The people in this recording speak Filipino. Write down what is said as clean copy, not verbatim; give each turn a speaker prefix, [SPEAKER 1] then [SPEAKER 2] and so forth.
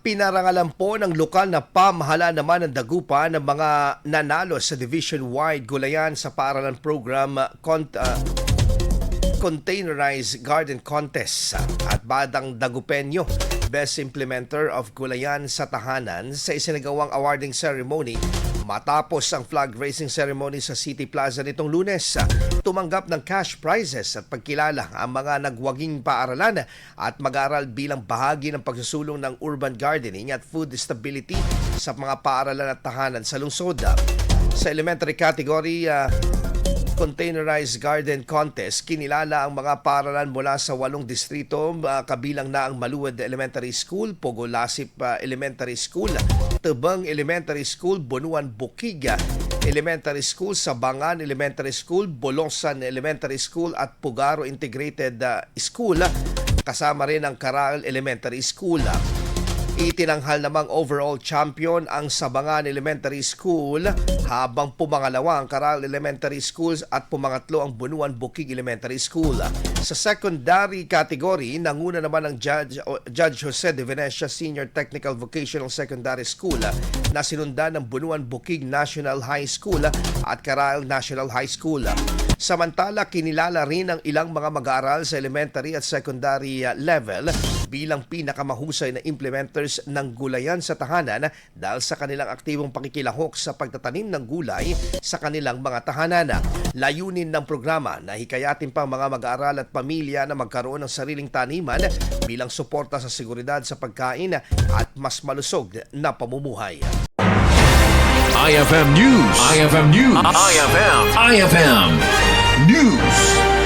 [SPEAKER 1] Pinarangalan po ng lokal na pamahalaan naman ng Dagupan ng mga nanalo sa division-wide gulayan sa paaralan program Containerized Garden Contest at Badang Dagupenyo, Best Implementer of Gulayan sa Tahanan sa isinagawang awarding ceremony. Matapos ang flag raising ceremony sa City Plaza nitong Lunes, tumanggap ng cash prizes at pagkilala ang mga nagwaging paaralan at mag-aral bilang bahagi ng pagsusulong ng urban gardening at food stability sa mga paaralan at tahanan sa lungsod. Sa elementary category, Containerized Garden Contest, kinilala ang mga paaralan mula sa 8 distrito, kabilang na ang Maluwad Elementary School, Pogolasip Elementary School, Tebang Elementary School, Bunuan Bukig Elementary School, Sabangan Elementary School, Bolosan Elementary School at Pugaro Integrated School, kasama rin ang Caral Elementary School. Itinanghal namang overall champion ang Sabangan Elementary School, habang pumangalawa ang Caral Elementary Schools at pumangatlo ang Bunuan Bukig Elementary School. Sa secondary category, nanguna naman ang Judge Jose de Venecia Senior Technical Vocational Secondary School na sinundan ng Bunuan Bukig National High School at Caral National High School. Samantala, kinilala rin ang ilang mga mag-aaral sa elementary at secondary level bilang pinakamahusay na implementers ng gulayan sa tahanan dahil sa kanilang aktibong pakikilahok sa pagtatanim ng gulay sa kanilang mga tahanan. Layunin ng programa na hikayatin pang mga mag-aaral at pamilya na magkaroon ng sariling taniman bilang suporta sa seguridad sa pagkain at mas malusog na pamumuhay.
[SPEAKER 2] IFM News. IFM News. IFM News.